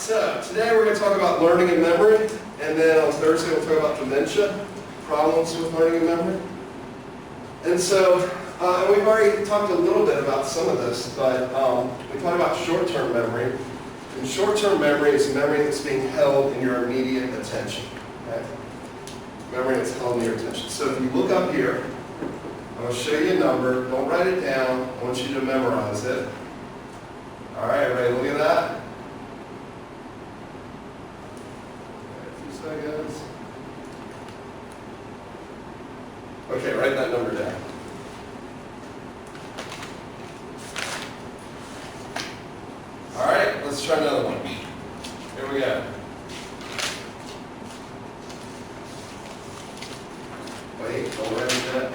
so today we're going to talk about learning and memory, and then on Thursday we'll talk about dementia, problems with learning and memory. And so, and we've already talked a little bit about some of this, but we talked about short-term memory. And short-term memory is memory that's being held in your immediate attention. Okay? Memory that's held in your attention. So if you look up here, I'm going to show you a number. Don't write it down. I want you to memorize it. All right, everybody, look at that. A few seconds. Okay, write that number down. All right, let's try another one. Here we go. Wait, don't write it down.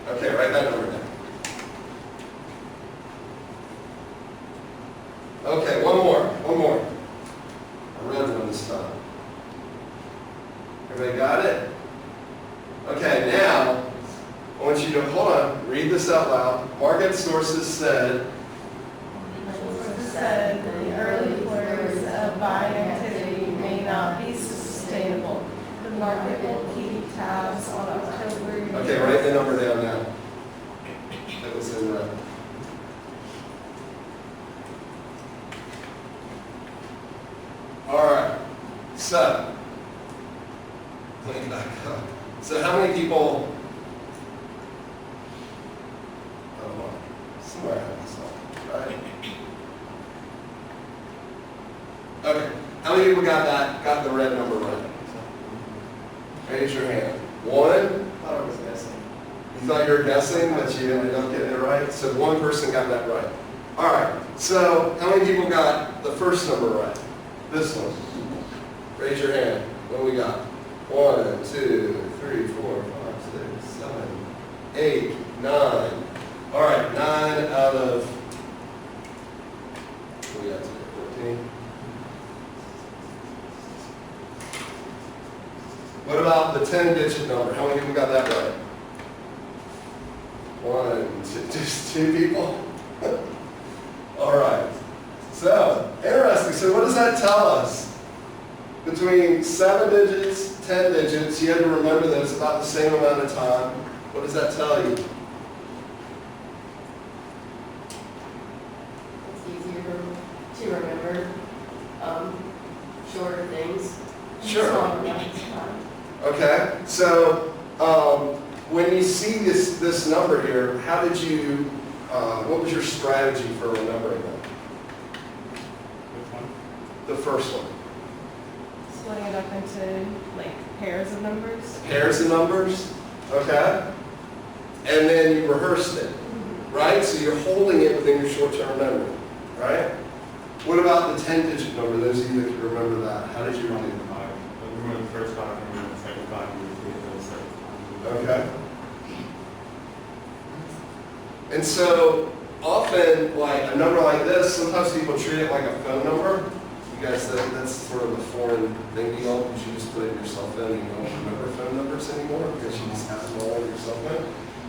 Okay, write that number down. Okay, one more. I read one this time. Everybody got it? Okay, now, I want you to, hold on, read this out loud. Market sources said, the early quarters of buying activity may not be sustainable. The market will keep tabs on October. okay, write the number down now. That was in red. All right, so, let me back up. So how many people, somewhere I have this on, right? Okay, how many people got the red number right? Raise your hand. One? I thought I was guessing. You thought you were guessing, but you ended up getting it right? So one person got that right. All right, so how many people got the first number right? This one. Raise your hand. What do we got? 1, 2, 3, 4, 5, 6, 7, 8, 9. All right, 9 out of, what do we got today? 14. What about the 10-digit number? How many people got that right? 1, 2, just 2 people? All right. So, interesting. So what does that tell us? Between 7 digits, 10 digits, you had to remember that it's about the same amount of time. What does that tell you? It's easier to remember shorter things. Sure. Smaller amounts of time. Okay. So when you see this number here, how did you, what was your strategy for remembering that? Which one? The first one. Splitting it up into like pairs of numbers. Pairs of numbers. Okay. And then you rehearsed it. Right? So you're holding it within your short-term memory. Right? What about the 10-digit number? Those of you that can remember that, how did you do it? I remember the first 5, I remember the second 5, I remember the second 5. Okay. And so often, like a number like this, sometimes people treat it like a phone number. You guys, that's sort of a foreign thing to y'all, because you just put it in your cell phone and you don't remember phone numbers anymore because you just have them all in your cell phone.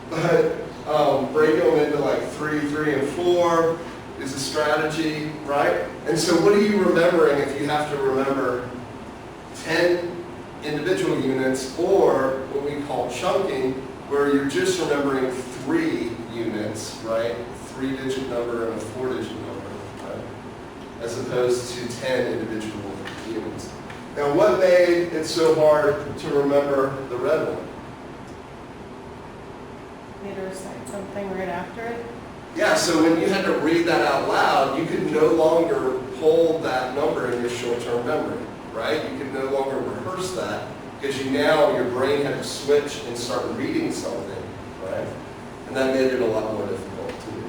But breaking them into like 3, 3, and 4 is a strategy, right? And so what are you remembering if you have to remember 10 individual units, or what we call chunking, where you're just remembering 3 units, right? 3-digit number and a 4-digit number, right? As opposed to 10 individual units. Now, what made it so hard to remember the red one? Need to recite something right after it. Yeah, so when you had to read that out loud, you could no longer hold that number in your short-term memory, right? You could no longer rehearse that because your brain had to switch and start reading something, right? And that made it a lot more difficult to do.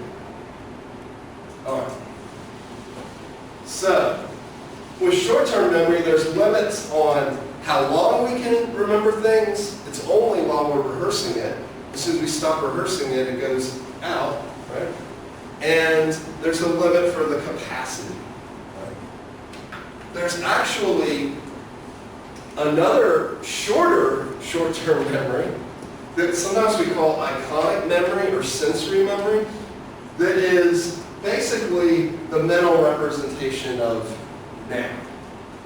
All right. So, with short-term memory, there's limits on how long we can remember things. It's only while we're rehearsing it. As soon as we stop rehearsing it, it goes out, right? And there's a limit for the capacity. Right? There's actually another shorter short-term memory that sometimes we call iconic memory or sensory memory. that is basically the mental representation of now.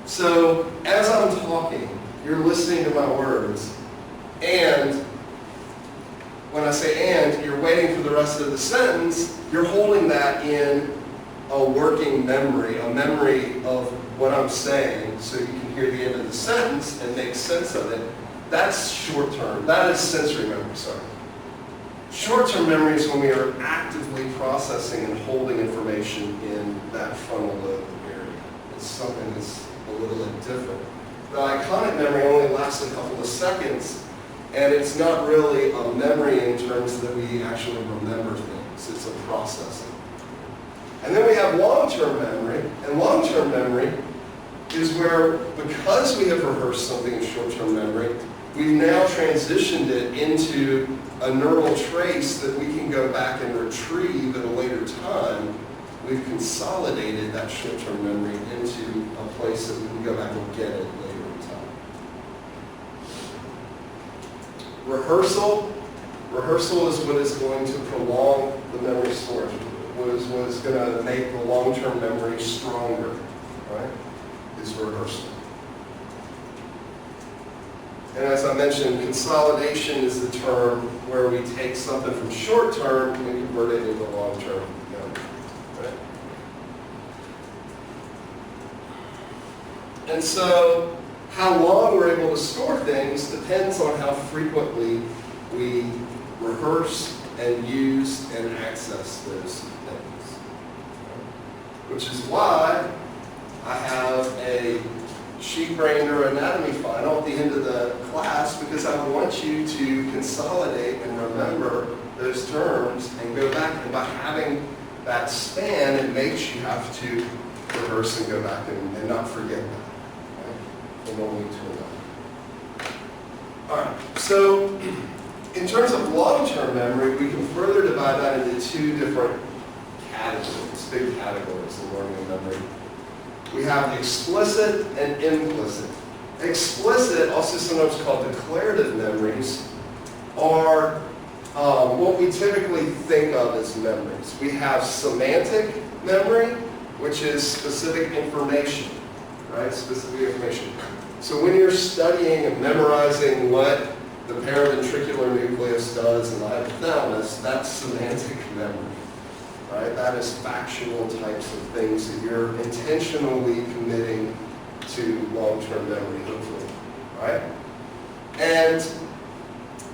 So as I'm talking, you're listening to my words, and when I say and, you're waiting for the rest of the sentence, you're holding that in a working memory, a memory of what I'm saying, so you can hear the end of the sentence and make sense of it. That's short term. That is sensory memory, sorry. Short-term memory is when we are actively processing and holding information in that frontal lobe area. It's something that's a little bit different. The iconic memory only lasts a couple of seconds, and it's not really a memory in terms that we actually remember things. It's a processing. And then we have long-term memory, and long-term memory is where, because we have rehearsed something in short-term memory, we've now transitioned it into a neural trace that we can go back and retrieve at a later time. We've consolidated that short-term memory into a place that we can go back and get it later in time. Rehearsal. Rehearsal is what is going to prolong the memory storage, what is going to make the long-term memory stronger, right? Is rehearsal. And as I mentioned, consolidation is the term where we take something from short term and convert it into long term memory. Right? And so how long we're able to store things depends on how frequently we rehearse and use and access those things. Which is why I have a sheep brain neuroanatomy final at the end of the class, because I want you to consolidate and remember those terms and go back. And by having that span, it makes you have to rehearse and go back and not forget that. Right? From one week to another. All right. So in terms of long-term memory, we can further divide that into two different categories, big categories in learning and memory. We have explicit and implicit. Explicit, also sometimes called declarative memories, are what we typically think of as memories. We have semantic memory, which is specific information, right? Specific information. So when you're studying and memorizing what the paraventricular nucleus does in the hypothalamus, that's semantic memory. Right? That is factual types of things that you're intentionally committing to long-term memory, hopefully. Right? And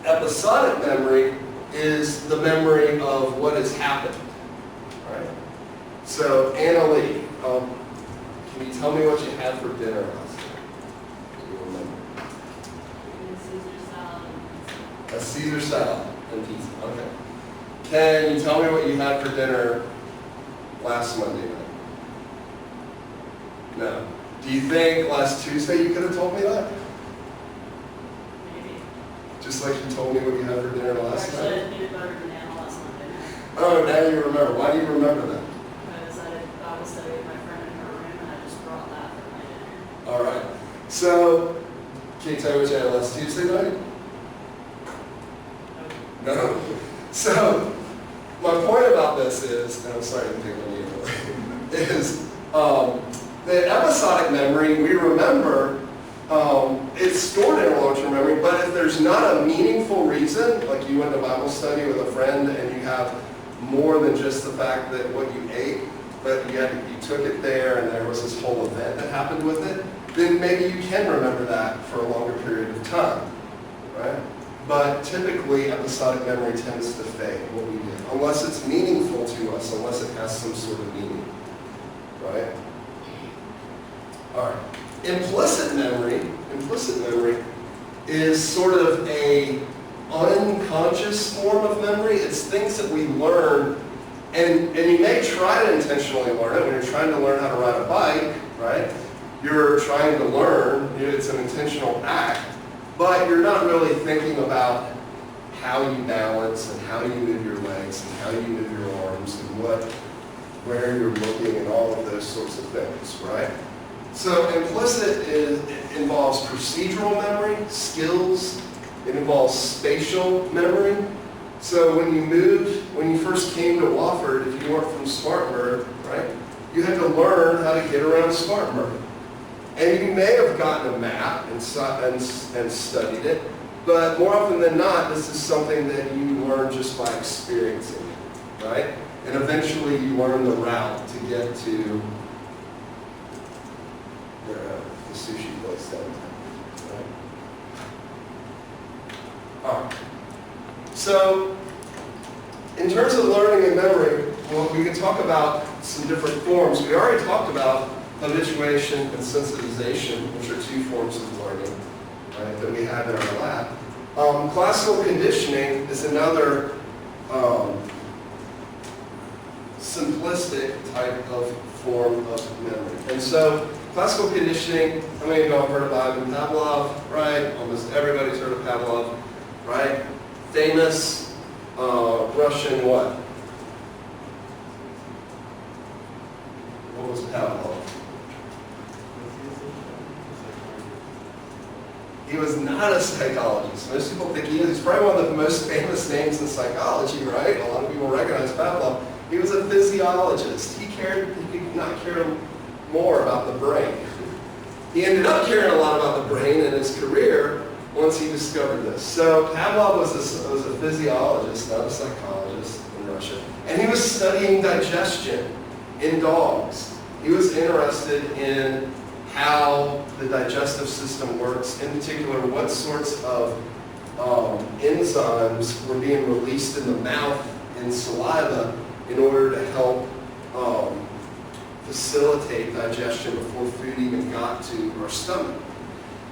episodic memory is the memory of what has happened. Right? So, Anna Lee, can you tell me what you had for dinner last night? Do you remember? A Caesar salad and pizza. Okay. Can you tell me what you had for dinner last Monday night? No. Do you think last Tuesday you could have told me that? Maybe. Just like you told me what you had for dinner last Actually, I night? had peanut butter and banana last Monday night. Oh, now you remember. Why do you remember that? Because I did Bible study with my friend in her room, and I just brought that for my dinner. All right. So, can you tell me what you had last Tuesday night? No. So, my point about this is, and I'm sorry to pick on you, is the episodic memory, we remember, it's stored in a long-term memory, but if there's not a meaningful reason, like you went to Bible study with a friend and you have more than just the fact that what you ate, but you took it there and there was this whole event that happened with it, then maybe you can remember that for a longer period of time, right? But typically, episodic memory tends to fade, what we did, unless it's meaningful to us, unless it has some sort of meaning, right? All right. Implicit memory is sort of a unconscious form of memory. It's things that we learn, and you may try to intentionally learn it when you're trying to learn how to ride a bike, right? You're trying to learn, it's an intentional act, but you're not really thinking about how you balance and how you move your legs and how you move your arms and where you're looking and all of those sorts of things, right? So implicit involves procedural memory, skills. It involves spatial memory. So when you first came to Wofford, if you weren't from Spartanburg, right, you had to learn how to get around Spartanburg. And you may have gotten a map and studied it, but more often than not, this is something that you learn just by experiencing it, right? And eventually you learn the route to get to the sushi place downtown, right? All right. So, in terms of learning and memory, well, we can talk about some different forms. We already talked about habituation and sensitization, which are two forms of learning, right, that we have in our lab. Classical conditioning is another simplistic type of form of memory. And so, classical conditioning, how many of y'all have heard of Ivan Pavlov, right? Almost everybody's heard of Pavlov, right? Famous Russian what? What was Pavlov? He was not a psychologist. Most people think he is. He's probably one of the most famous names in psychology, right? A lot of people recognize Pavlov. He was a physiologist. He could not care more about the brain. He ended up caring a lot about the brain in his career once he discovered this. So Pavlov was a physiologist, not a psychologist in Russia. And he was studying digestion in dogs. He was interested in how the digestive system works, in particular what sorts of enzymes were being released in the mouth in saliva in order to help facilitate digestion before food even got to our stomach.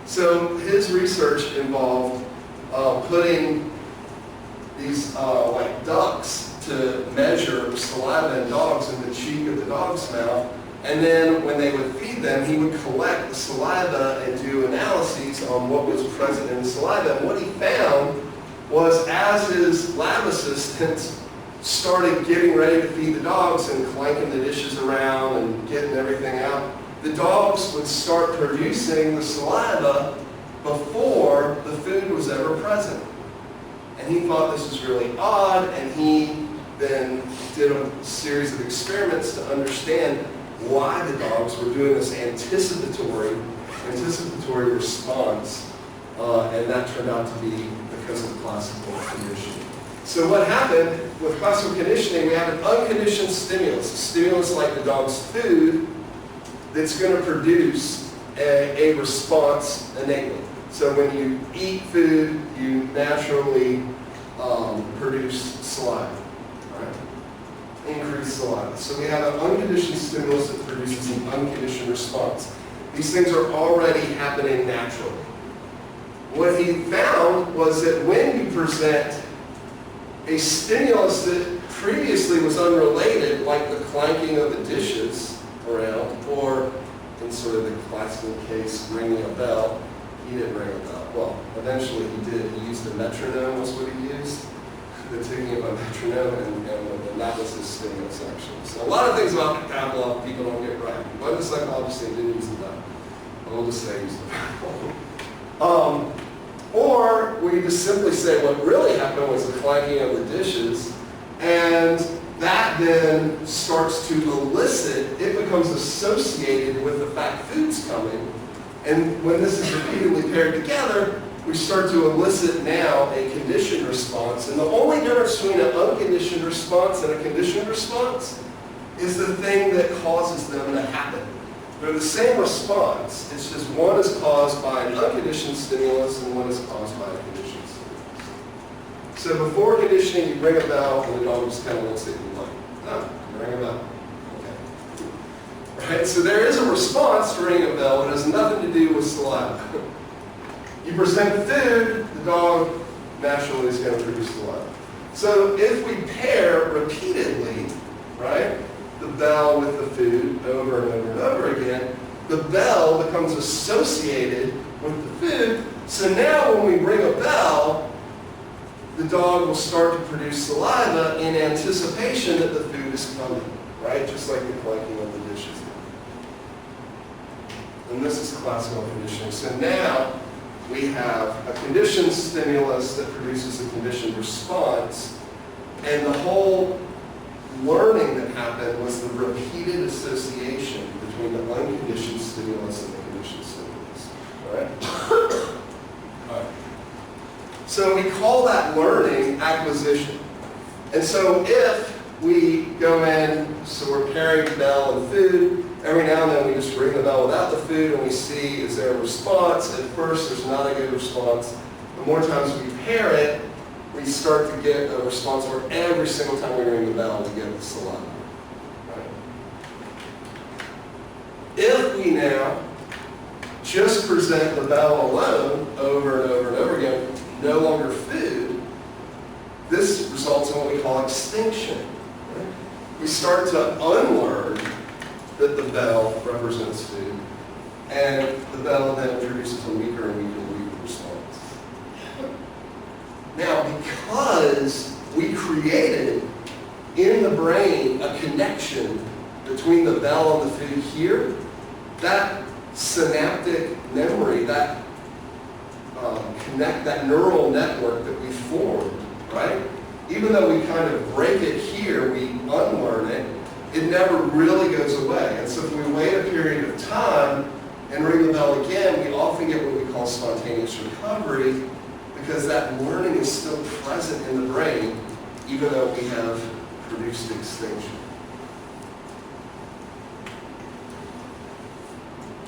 So his research involved putting these like ducts to measure saliva in dogs in the cheek of the dog's mouth. And then when they would feed them, he would collect the saliva and do analyses on what was present in the saliva. And what he found was as his lab assistants started getting ready to feed the dogs and clanking the dishes around and getting everything out, the dogs would start producing the saliva before the food was ever present. And he thought this was really odd, and he then did a series of experiments to understand why the dogs were doing this anticipatory response, and that turned out to be because of classical conditioning. So what happened with classical conditioning, we have an unconditioned stimulus, a stimulus like the dog's food, that's going to produce a response innately. So when you eat food, you naturally produce saliva, right? Increased saliva. So we have an unconditioned stimulus that produces an unconditioned response. These things are already happening naturally. What he found was that when you present a stimulus that previously was unrelated, like the clanking of the dishes around, or in sort of the classical case, ringing a bell. He didn't ring a bell. Well, eventually he did. He used a metronome, was what he used. The ticking of a metronome, and that was his stimulus, actually. So a lot of things about Pavlov people don't get right. Why the psychologist say didn't use the bell? We'll just say he used the bell. Or we just simply say what really happened was the clanking of the dishes, and that then starts to elicit, it becomes associated with the fact food's coming, and when this is repeatedly paired together, we start to elicit now a conditioned response. And the only difference between an unconditioned response and a conditioned response is the thing that causes them to happen. They're the same response, it's just one is caused by an unconditioned stimulus and one is caused by a conditioned stimulus. So before conditioning, you ring a bell and the dog just kind of looks at you like, oh, you ring a bell. Okay. Right? So there is a response to ringing a bell. It has nothing to do with saliva. You present food, the dog naturally is going to produce saliva. So if we pair repeatedly, right, the bell with the food over and over and over again, the bell becomes associated with the food. So now when we ring a bell, the dog will start to produce saliva in anticipation that the food is coming, right? Just like the clanking of the dishes. And this is classical conditioning. So now we have a conditioned stimulus that produces a conditioned response, And the whole learning that happened was the repeated association between the unconditioned stimulus and the conditioned stimulus. All right? All right. So we call that learning acquisition. And so if we go in, so we're pairing the bell and food, every now and then we just ring the bell without the food and we see, is there a response? At first there's not a good response. The more times we pair it, we start to get a response where every single time we ring the bell, we get the saliva. Right? If we now just present the bell alone over and over and over again, no longer food, this results in what we call extinction. Right? We start to unlearn that the bell represents food, and the bell then introduces a weaker and weaker and weaker response. Now, because we created in the brain a connection between the bell and the food here, that synaptic memory, that that neural network that we formed, right? Even though we kind of break it here, we unlearn it, it never really goes away. And so if we wait a period of time and ring the bell again, we often get what we call spontaneous recovery, because that learning is still present in the brain, even though we have produced extinction.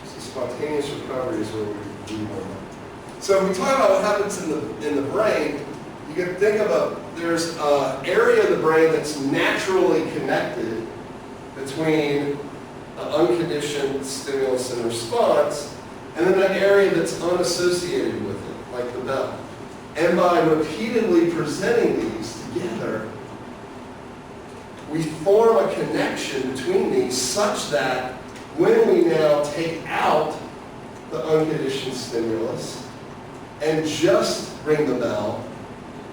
So spontaneous recovery is where we learn. So if we talk about what happens in the brain, you can think of there's an area of the brain that's naturally connected between the unconditioned stimulus and response, and then an area that's unassociated with it, like the bell. And by repeatedly presenting these together, we form a connection between these such that when we now take out the unconditioned stimulus and just ring the bell,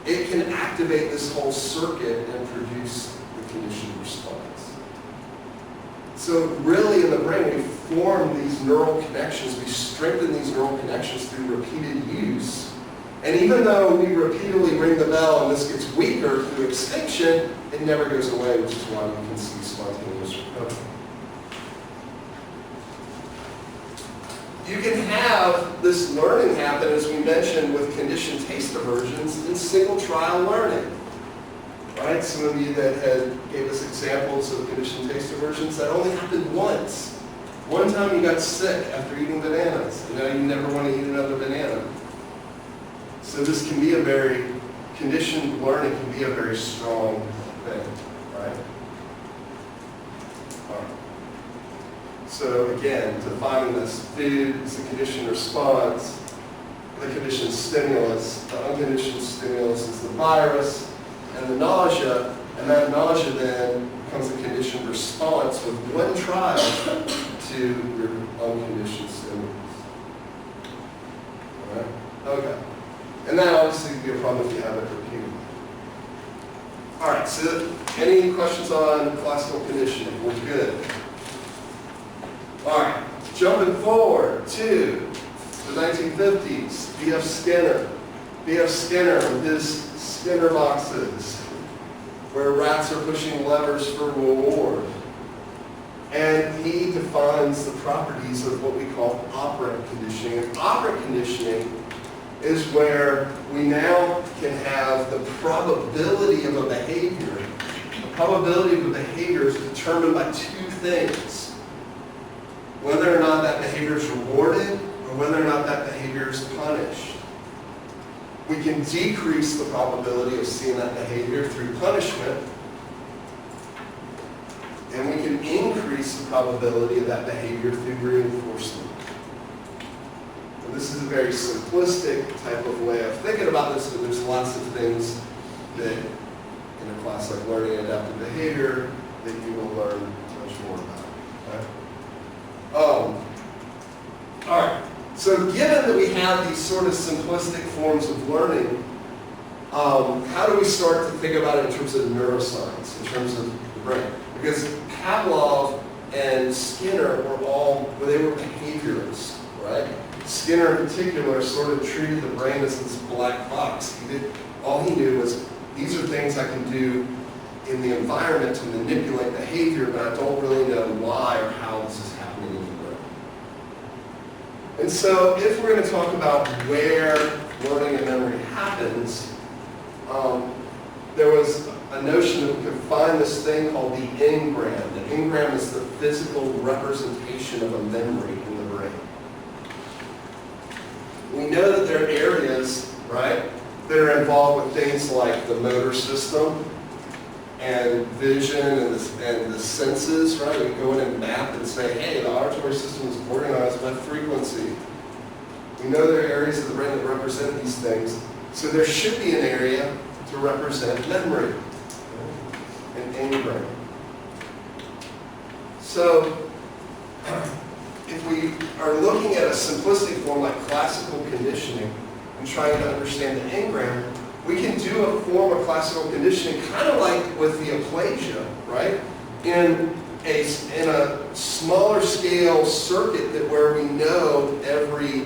it can activate this whole circuit and produce the conditioned response. So really in the brain, we form these neural connections, we strengthen these neural connections through repeated use. And even though we repeatedly ring the bell and this gets weaker through extinction, it never goes away, which is why we can see spontaneous recovery. You can have this learning happen, as we mentioned, with conditioned taste aversions in single trial learning. Right? Some of you that gave us examples of conditioned taste aversions, that only happened once. One time you got sick after eating bananas, and now you never want to eat another banana. So this can be conditioned learning can be a very strong thing, right? All right. So again, defining this, food is the conditioned response, the conditioned stimulus, the unconditioned stimulus is the virus, and the nausea, and that nausea then becomes a conditioned response with one trial to your unconditioned stimulus. All right? Okay. And that obviously would be a problem if you have it repeatedly. All right, so any questions on classical conditioning? We're good. All right, jumping forward to the 1950s, B.F. Skinner. B.F. Skinner with his Skinner boxes, where rats are pushing levers for reward. And he defines the properties of what we call operant conditioning. And operant conditioning is where we now can have the probability of a behavior. The probability of a behavior is determined by two things: whether or not that behavior is rewarded or whether or not that behavior is punished. We can decrease the probability of seeing that behavior through punishment, and we can increase the probability of that behavior through reinforcement. And this is a very simplistic type of way of thinking about this, but there's lots of things that in a class like Learning Adaptive Behavior that you will learn much more about. Okay? All right. So given that we have these sort of simplistic forms of learning, how do we start to think about it in terms of neuroscience, in terms of the brain? Because Pavlov and Skinner they were behaviorists, right? Skinner in particular sort of treated the brain as this black box. All he knew was These are things I can do in the environment to manipulate behavior, but I don't really know why or how this is happening in the brain. And so if we're going to talk about where learning and memory happens, there was a notion that we could find this thing called the engram. The engram is the physical representation of a memory in the brain. We know that there are areas, right, that are involved with things like the motor system and vision and the senses, right? We go in and map and say, hey, the auditory system is organized by frequency. We know there are areas of the brain that represent these things. So there should be an area to represent memory, an engram. So if we are looking at a simplistic form like classical conditioning and trying to understand the engram, we can do a form of classical conditioning kind of like with the aplasia, right? In a smaller scale circuit that where we know every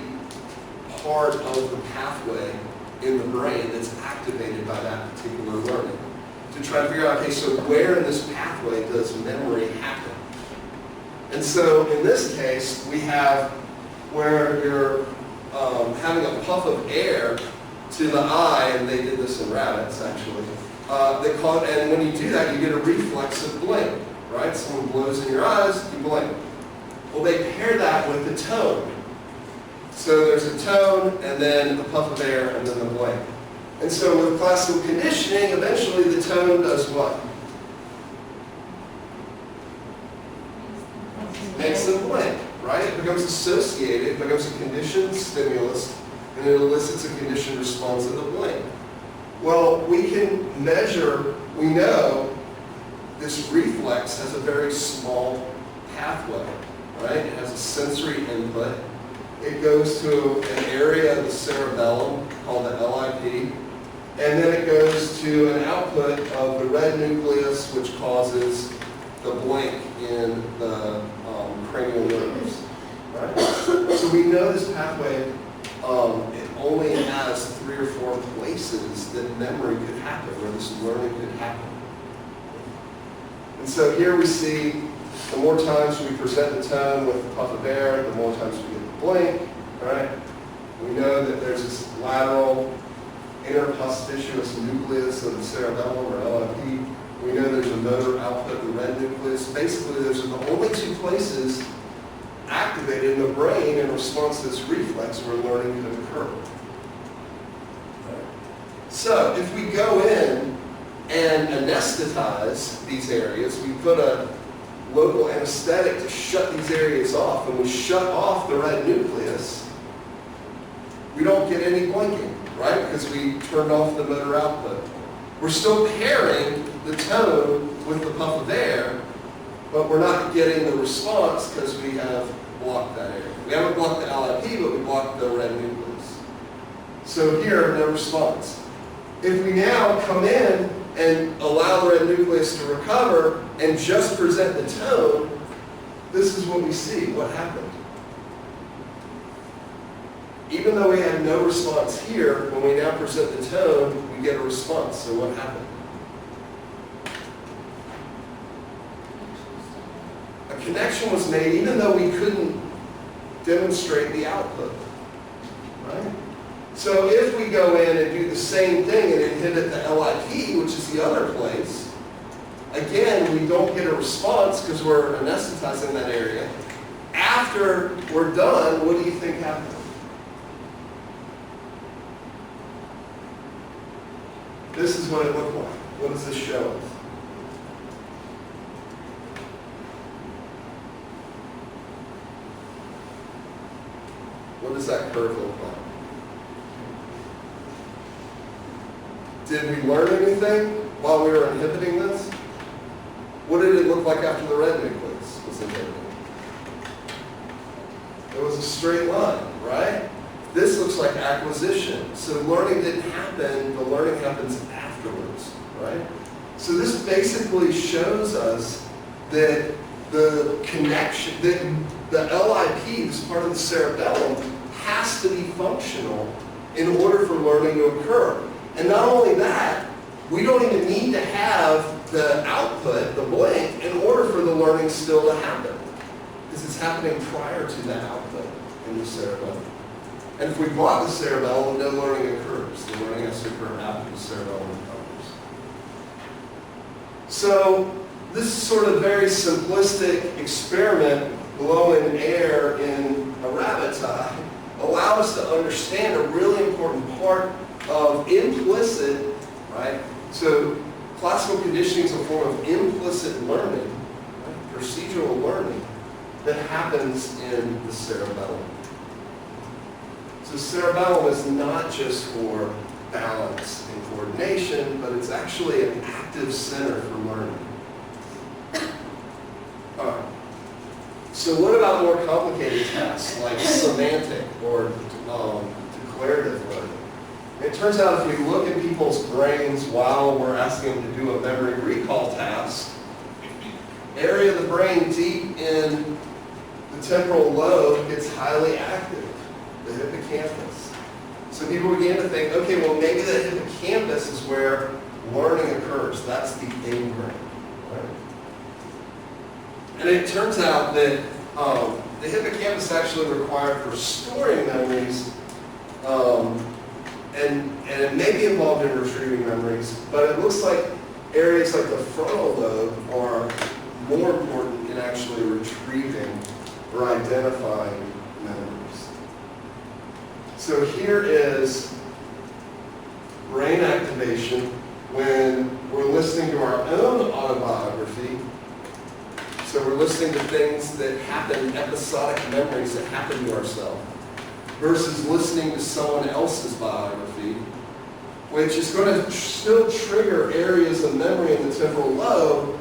part of the pathway in the brain that's activated by that particular learning. To try to figure out, okay, so where in this pathway does memory happen? And so in this case, we have where you're having a puff of air to the eye, and they did this in rabbits actually. They call it, and when you do that, you get a reflexive blink, right? Someone blows in your eyes, you blink. Well, they pair that with the tone. So there's a tone, and then a puff of air, and then the blink. And so with classical conditioning, eventually the tone does what? Makes them blink, right? It becomes associated, it becomes a conditioned stimulus, and it elicits a conditioned response of the blink. Well, we can measure, we know this reflex has a very small pathway, right? It has a sensory input. It goes to an area of the cerebellum called the LIP, and then it goes to an output of the red nucleus, which causes the blink in the cranial nerves, right? So we know this pathway, it only has 3 or 4 places that memory could happen, where this learning could happen. And so here we see the more times we present the tone with a puff of air, the more times we get the blink, right? We know that there's this lateral interpostitious nucleus of the cerebellum, or LIP. We know there's a motor output, the red nucleus. Basically, those are the only 2 places activated in the brain in response to this reflex where learning could occur. So if we go in and anesthetize these areas, we put a local anesthetic to shut these areas off, and we shut off the red nucleus, we don't get any blinking, right? Because we turned off the motor output. We're still pairing the tone with the puff of air, but we're not getting the response because we have blocked that area. We haven't blocked the LIP, but we blocked the red nucleus. So here, no response. If we now come in and allow the red nucleus to recover and just present the tone, this is what we see. What happened? Even though we had no response here, when we now present the tone, we get a response. So what happened? A connection was made even though we couldn't demonstrate the output. Right? So if we go in and do the same thing and inhibit the LIP, which is the other place, again, we don't get a response because we're anesthetizing that area. After we're done, what do you think happened? This is what it looked like. What does this show us? What does that curve look like? Did we learn anything while we were inhibiting this? What did it look like after the red nucleus was inhibited? It was a straight line, right? This looks like acquisition. So learning didn't happen, the learning happens afterwards, right? So this basically shows us that the connection, that the LIP, this part of the cerebellum, has to be functional in order for learning to occur. And not only that, we don't even need to have the output, the blank, in order for the learning still to happen. Because it's happening prior to that output in the cerebellum. And if we block the cerebellum, no learning occurs. The learning has to occur after the cerebellum recovers. So this sort of very simplistic experiment, blowing air in a rabbit's eye, allow us to understand a really important part of implicit, right? So classical conditioning is a form of implicit learning, right? Procedural learning that happens in the cerebellum. So cerebellum is not just for balance and coordination, but it's actually an active center for learning. All right. So what about more complicated tasks like semantic or declarative learning? It turns out if we look at people's brains while we're asking them to do a memory recall task, area of the brain deep in the temporal lobe gets highly active, the hippocampus. So people begin to think, okay, well maybe the hippocampus is where learning occurs. That's the in brain. Right? And it turns out that the hippocampus is actually required for storing memories, and it may be involved in retrieving memories, but it looks like areas like the frontal lobe are more important in actually retrieving or identifying memories. So here is brain activation when we're listening to our own autobiography. So we're listening to things that happen, episodic memories that happen to ourselves, versus listening to someone else's biography, which is going to still trigger areas of memory in the temporal lobe,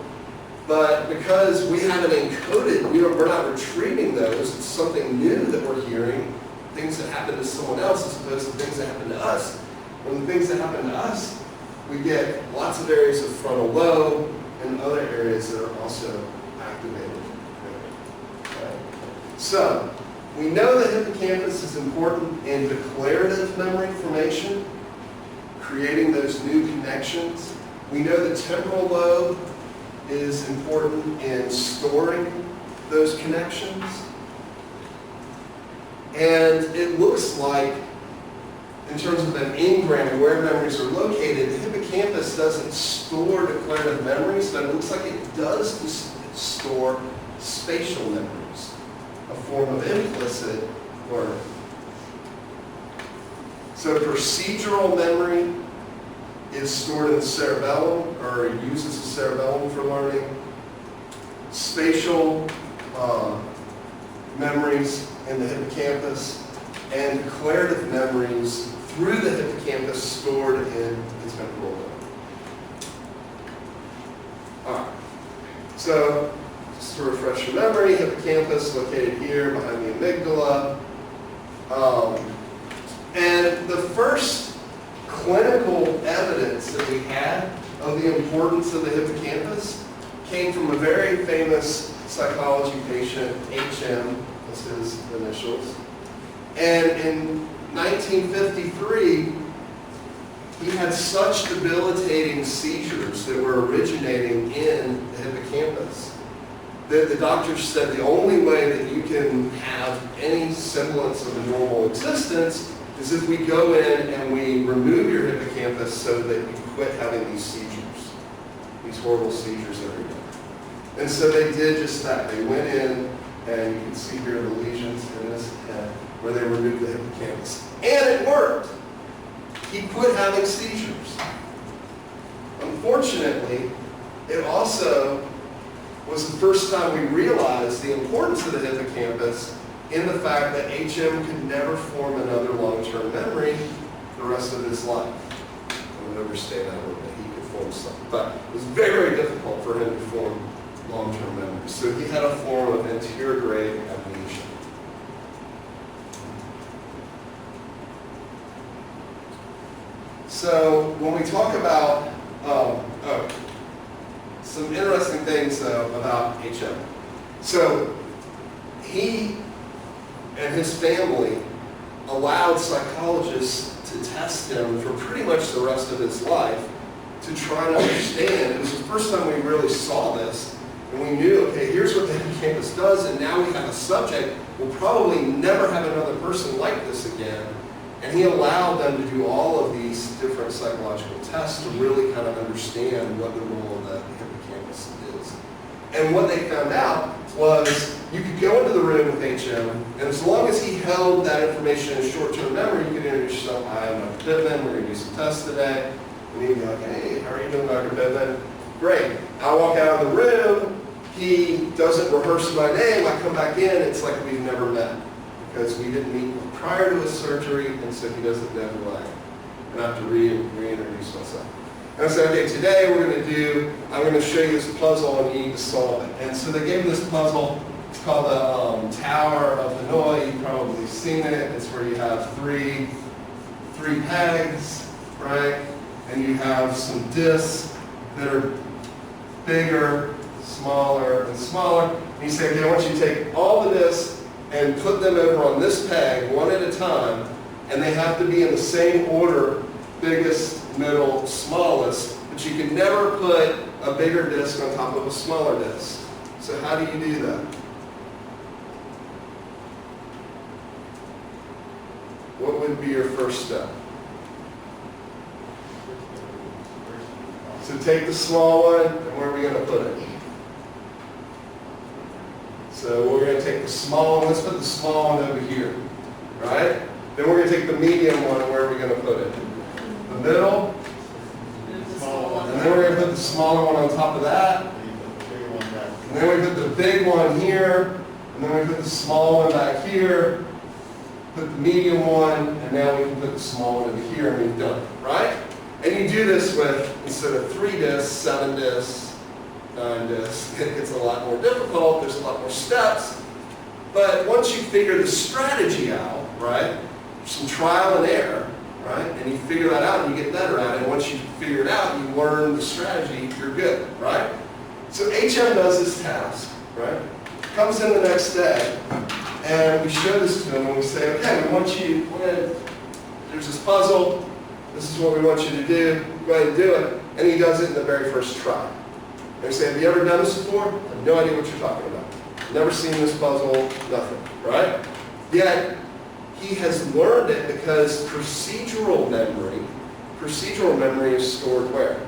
but because we haven't encoded, we're not retrieving those, it's something new that we're hearing, things that happen to someone else as opposed to things that happen to us. When the things that happen to us, we get lots of areas of frontal lobe and other areas that are also activated. Okay. So, we know the hippocampus is important in declarative memory formation, creating those new connections. We know the temporal lobe is important in storing those connections. And it looks like, in terms of an engram, where memories are located, the hippocampus doesn't store declarative memories, but it looks like it does store spatial memories, a form of implicit learning. So procedural memory is stored in the cerebellum, or uses the cerebellum for learning. Spatial memories in the hippocampus, and declarative memories through the hippocampus stored in the temporal lobe. All right. So, just to refresh your memory, hippocampus located here behind the amygdala. And the first clinical evidence that we had of the importance of the hippocampus came from a very famous psychology patient, HM, that's his initials. And in 1953, he had such debilitating seizures that were originating in the hippocampus that the doctors said the only way that you can have any semblance of a normal existence is if we go in and we remove your hippocampus so that you quit having these seizures, these horrible seizures every day. And so they did just that. They went in, and you can see here the lesions in his head where they removed the hippocampus. And it worked. He quit having seizures. Unfortunately, it also was the first time we realized the importance of the hippocampus in the fact that HM could never form another long-term memory the rest of his life. I would overstate that a little bit. He could form some, but it was very, very difficult for him to form long-term memories. So he had a form of anterograde amnesia. So when we talk about, some interesting things though about HM. So he and his family allowed psychologists to test him for pretty much the rest of his life to try to understand. It was the first time we really saw this, and we knew, okay, here's what the hippocampus does, and now we have a subject. We'll probably never have another person like this again. And he allowed them to do all of these different psychological tests to really kind of understand what the role of the hippocampus is. And what they found out was you could go into the room with HM, and as long as he held that information in short-term memory, you could introduce yourself. Hi, I'm Dr. Pittman. We're going to do some tests today. And he'd be like, hey, how are you doing, Dr. Pittman? Great. I walk out of the room. He doesn't rehearse my name. I come back in. It's like we've never met because we didn't meet prior to his surgery, and so he doesn't know who I am. And I have to reintroduce myself. And I said, okay, today I'm going to show you this puzzle and you need to solve it. And so they gave me this puzzle. It's called the Tower of Hanoi. You've probably seen it. It's where you have three pegs, right? And you have some discs that are bigger, smaller, and smaller. And you say, okay, I want you to take all the discs and put them over on this peg one at a time, and they have to be in the same order, biggest, middle, smallest, but you can never put a bigger disc on top of a smaller disc. So how do you do that? What would be your first step? So take the small one, and where are we going to put it? So we're going to take the small one, let's put the small one over here, right? Then we're going to take the medium one, and where are we going to put it? The middle, and then we're going to put the smaller one on top of that, and then we put the big one here, and then we put the small one back here, put the medium one, and now we can put the small one over here, and we've done it, right? And you do this with, instead of 3 discs, 7 discs, 9 discs. It gets a lot more difficult, there's a lot more steps, but once you figure the strategy out, right, some trial and error, right, and you figure that out and you get better at it, and once you figure it out, you learn the strategy, you're good, right? So HM does this task, right, comes in the next day, and we show this to him, and we say, okay, there's this puzzle, this is what we want you to do, go ahead and do it, and he does it in the very first try. They say, have you ever done this before? I have no idea what you're talking about. Never seen this puzzle, nothing, right? Yet, he has learned it because procedural memory is stored where?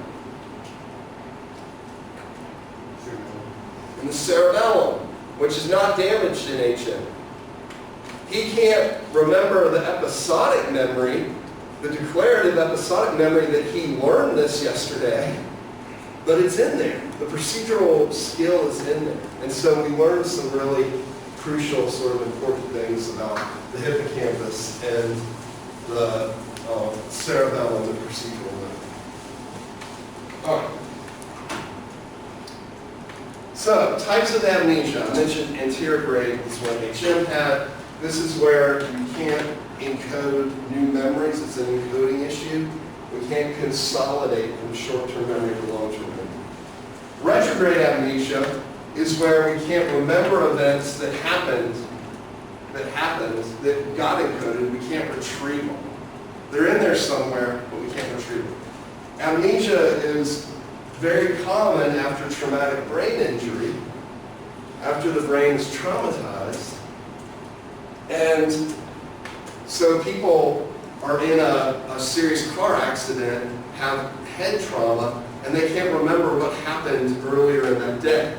In the cerebellum, which is not damaged in HM. He can't remember the episodic memory, the declarative episodic memory that he learned this yesterday, but it's in there. The procedural skill is in there. And so we learned some really crucial, sort of important things about the hippocampus and the cerebellum, the procedural memory. All right. So, types of amnesia. I mentioned anterograde is what HM had. This is where you can't encode new memories. It's an encoding issue. We can't consolidate from short-term memory to long-term memory. Retrograde amnesia is where we can't remember events that happened, that got encoded. We can't retrieve them. They're in there somewhere, but we can't retrieve them. Amnesia is very common after traumatic brain injury, after the brain is traumatized. And so people are in a serious car accident, have head trauma, and they can't remember what happened earlier in that day.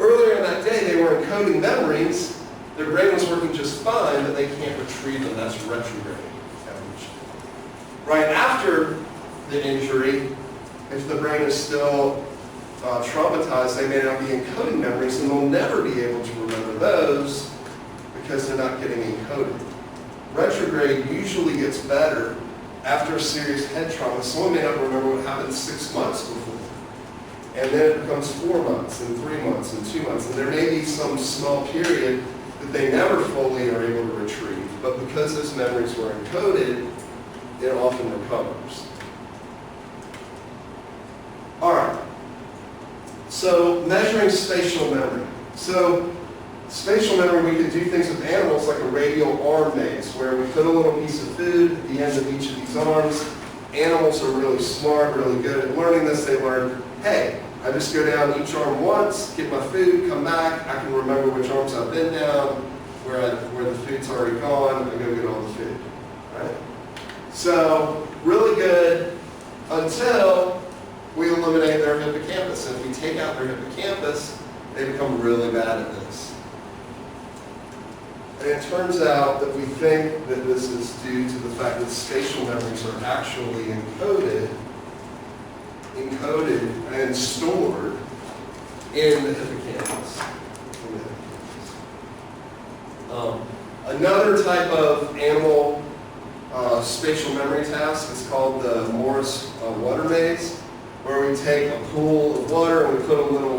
Earlier in that day, they were encoding memories. Their brain was working just fine, but they can't retrieve them. That's retrograde amnesia. Right after the injury, if the brain is still traumatized, they may not be encoding memories, and they'll never be able to remember those because they're not getting encoded. Retrograde usually gets better after a serious head trauma. Someone may not remember what happened 6 months before. And then it becomes 4 months, and 3 months, and 2 months. And there may be some small period that they never fully are able to retrieve. But because those memories were encoded, it often recovers. All right. So measuring spatial memory. So spatial memory, we can do things with animals like a radial arm maze, where we put a little piece of food at the end of each of these arms, animals are really smart, really good at learning this. They learn, hey, I just go down each arm once, get my food, come back, I can remember which arms I've been down, where the food's already gone, I go get all the food. Right? So, really good until we eliminate their hippocampus. And if we take out their hippocampus, they become really bad at this. And it turns out that we think that this is due to the fact that spatial memories are actually encoded and stored in the hippocampus. Another type of animal spatial memory task is called the Morris water maze, where we take a pool of water and we put a little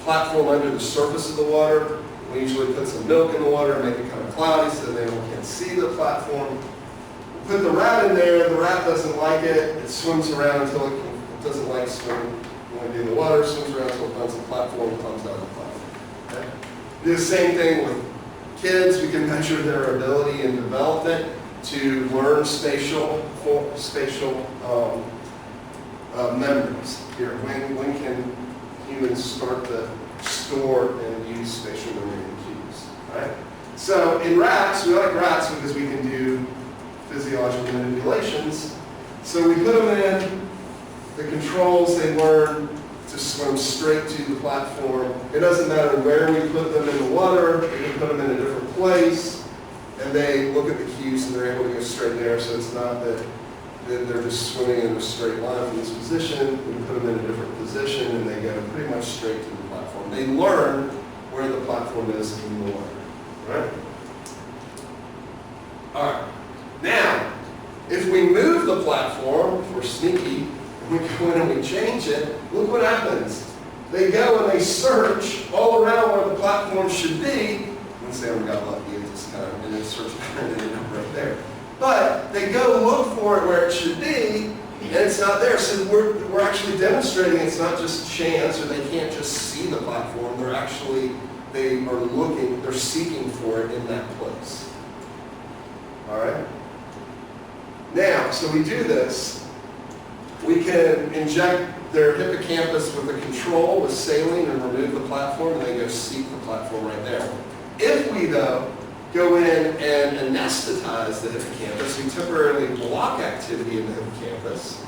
platform under the surface of the water. We usually put some milk in the water and make it kind of cloudy so the animal can't see the platform. We put the rat in there, the rat doesn't like it, it swims around until it doesn't like swimming. When we do the water, it swims around until it finds the platform and comes out of the platform. Okay? Do the same thing with kids. We can measure their ability and development to learn spatial memories. Here, when can humans start to store and use spatial memory and cues? Right? So in rats, we like rats because we can do physiological manipulations. So we put them in the controls. They learn to swim straight to the platform. It doesn't matter where we put them in the water. We can put them in a different place, and they look at the cues and they're able to go straight there. So it's not that they're just swimming in a straight line from this position. We can put them in a different position, and they go pretty much straight to the platform. They learn where the platform is in the water. Right? All right. Now, if we move the platform, if we're sneaky, and we go in and we change it, look what happens. They go and they search all around where the platform should be. Let's say we got lucky and just kind of in a search pattern and ended up right there. But they go look for it where it should be, and it's not there. So we're actually demonstrating it's not just chance, or they can't just see the platform. They are looking, they're seeking for it in that place. All right? Now, so we do this. We can inject their hippocampus with a control, with saline, and remove the platform, and they go seek the platform right there. If we, though, go in and anesthetize the hippocampus, we temporarily block activity in the hippocampus,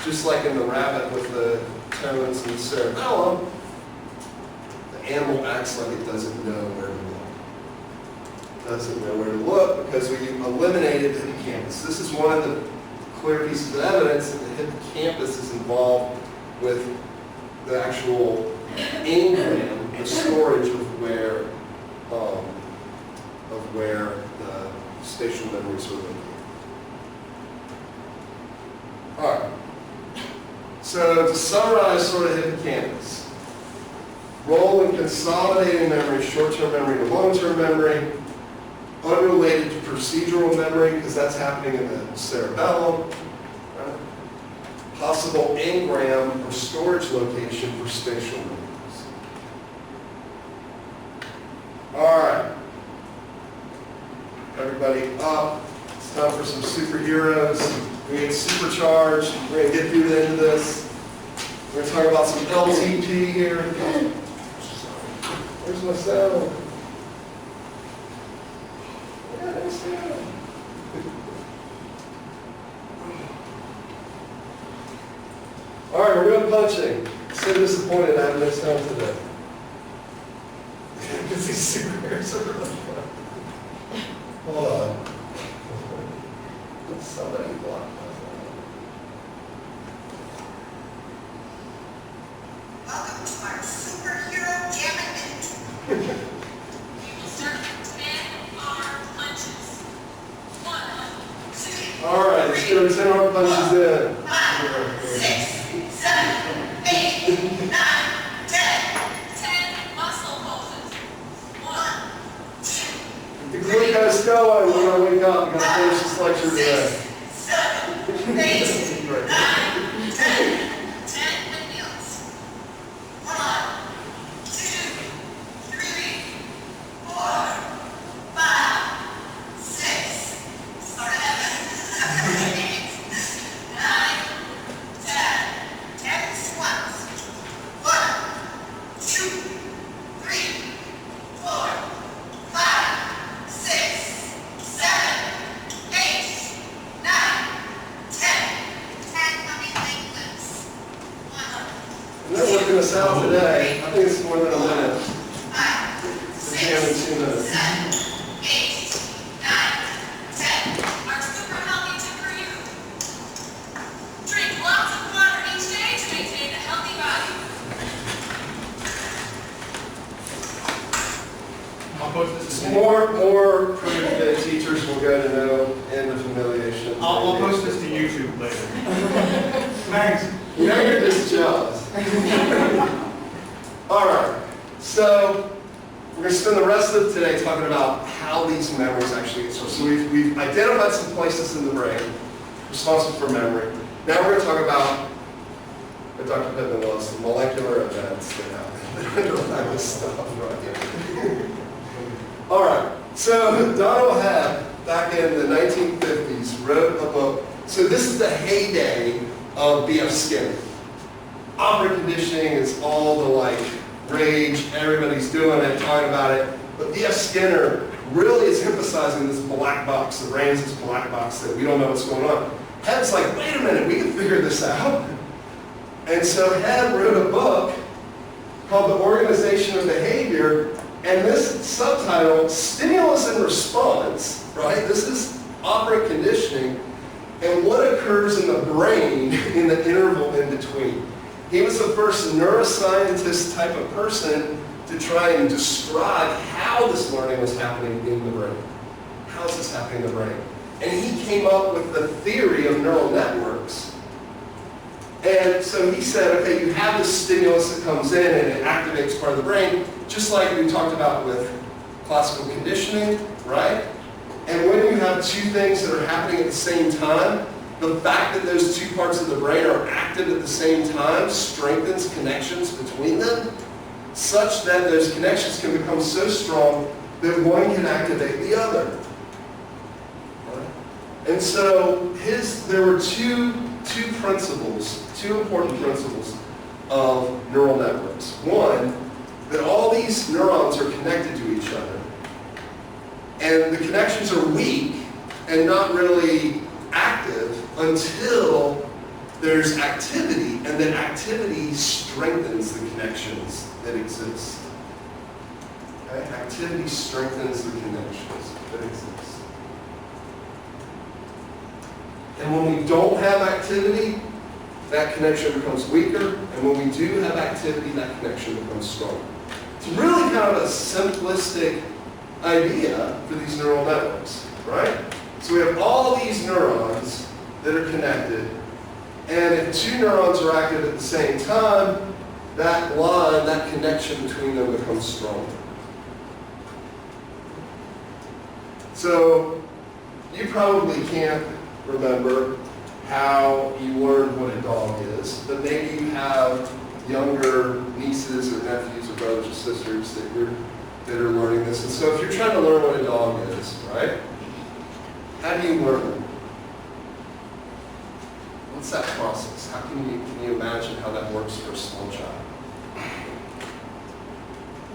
just like in the rabbit with the tones and the cerebellum. The animal acts like it doesn't know where to look. Doesn't know where to look because we eliminated the hippocampus. This is one of the clear pieces of evidence that the hippocampus is involved with the actual engram, the storage of where the spatial memories are located. All right. So to summarize sort of hippocampus, role in consolidating memory, short-term memory to long-term memory, unrelated to procedural memory because that's happening in the cerebellum. Right? Possible engram or storage location for spatial memories. All right. Everybody up. It's time for some superheroes. We're going to get supercharged. We're going to get through the end of this. We're going to talk about some LTP here. Where's my sound? All right, we're doing punching. So disappointed I have no sound today. Because these superheroes are really fun. Hold on. Somebody block that. Welcome to our superhero jamming minute. You will start 10-arm punches. 1, 2, All right, let's go 10-arm punches in. 5, 6, 7, 8, 9, 10. 10 muscle poses. 1, 2, The glucose going. We're going to wake up. We're going to finish this lecture today. 7, 8, 9, 10. 10 windmills. 1, 2, 3, 4, 5, 6, 7, They're working us out today. I think it's more than a minute. 5, 6, Damn, 2 minutes. 7, 8, 9, 10 are super healthy tip for you. Drink lots of water each day to maintain a healthy body. I'll post this. More proof that teachers will go to know and the humiliation. I'll post this to YouTube later. Thanks. You know you're just jealous. All right, so we're going to spend the rest of today talking about how these memories actually get stored. So we've identified some places in the brain responsible for memory. Now we're going to talk about what Dr. Pittman loves, the molecular events that happen that underlie this stuff right here. All right, so Donald Hebb, back in the 1950s, wrote a book. So this is the heyday of B.F. Skinner. Opera conditioning is all the like rage, everybody's doing it, talking about it. But B.F. Skinner really is emphasizing this black box. The brain is this black box that we don't know what's going on. Hebb's like, wait a minute, we can figure this out. And so Hebb wrote a book called The Organization of Behavior, and this subtitle, Stimulus and Response, right? This is opera conditioning, and what occurs in the brain in the interval in between. He was the first neuroscientist type of person to try and describe how this learning was happening in the brain. How is this happening in the brain? And he came up with the theory of neural networks. And so he said, okay, you have this stimulus that comes in and it activates part of the brain, just like we talked about with classical conditioning, right? And when you have two things that are happening at the same time, the fact that those two parts of the brain are active at the same time strengthens connections between them, such that those connections can become so strong that one can activate the other. Right? And so there were two important principles of neural networks. One, that all these neurons are connected to each other, and the connections are weak and not really active until there's activity, and then activity strengthens the connections that exist. Okay? Activity strengthens the connections that exist. And when we don't have activity, that connection becomes weaker, and when we do have activity, that connection becomes stronger. It's really kind of a simplistic idea for these neural networks, right? So we have all these neurons that are connected, and if two neurons are active at the same time, that line, that connection between them becomes stronger. So you probably can't remember how you learned what a dog is, but maybe you have younger nieces or nephews or brothers or sisters that are learning this. And so if you're trying to learn what a dog is, right? How do you learn it? What's that process? How can you imagine how that works for a small child?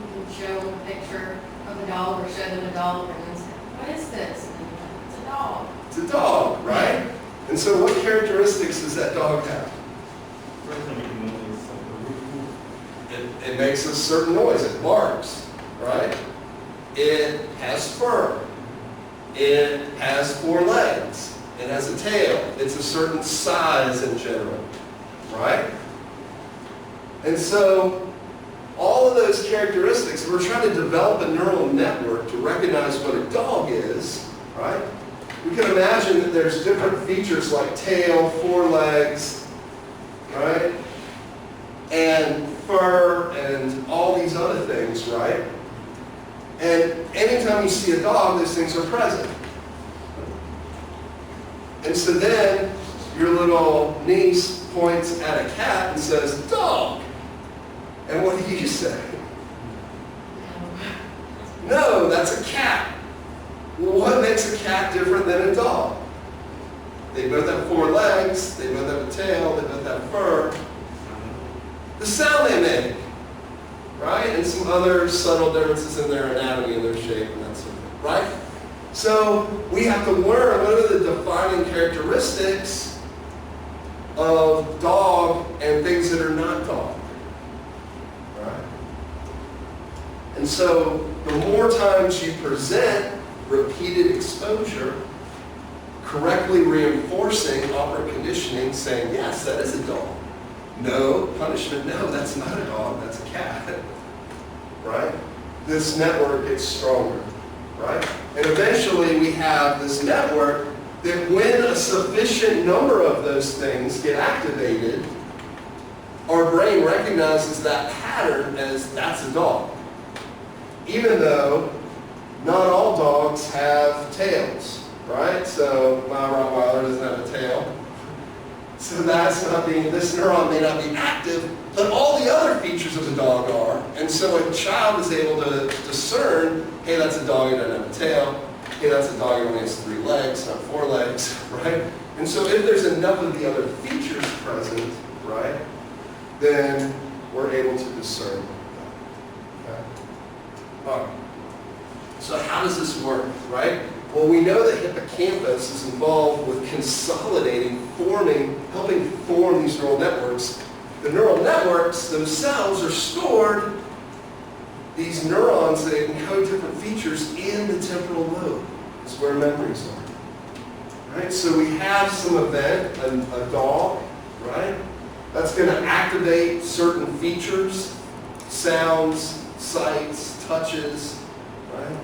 You can show a picture of a dog or show them a dog and then say, what is this? And then, it's a dog. It's a dog, right? And so what characteristics does that dog have? First thing you can notice is like the It makes a certain noise. It barks, right? It has fur. It has 4 legs. It has a tail. It's a certain size in general, right? And so all of those characteristics, we're trying to develop a neural network to recognize what a dog is, right? We can imagine that there's different features like tail, 4 legs, right? And fur and all these other things, right? And anytime you see a dog, those things are present. And so then your little niece points at a cat and says, dog. And what do you say? No, that's a cat. Well, what makes a cat different than a dog? They both have 4 legs, they both have a tail, they both have fur. The sound they make, right? And some other subtle differences in their anatomy and their shape and that sort of thing, right? So we have to learn what are the defining characteristics of dog and things that are not dog. And so the more times you present repeated exposure, correctly reinforcing operant conditioning, saying, yes, that is a dog. No, punishment, no, that's not a dog, that's a cat. Right? This network gets stronger. Right? And eventually we have this network that when a sufficient number of those things get activated, our brain recognizes that pattern as that's a dog. Even though not all dogs have tails, right? So my Rottweiler doesn't have a tail. So that's not being, this neuron may not be active, but all the other features of the dog are. And so a child is able to discern, hey, that's a dog that doesn't have a tail. Hey, that's a dog that only has 3 legs, not 4 legs, right? And so if there's enough of the other features present, right, then we're able to discern that. Okay? All right. So how does this work, right? Well, we know that hippocampus is involved with consolidating, forming, helping form these neural networks. The neural networks themselves are stored, these neurons that encode different features in the temporal lobe. It's where memories are. Right? So we have some event, a dog, right? That's going to activate certain features, sounds, sights, touches, right?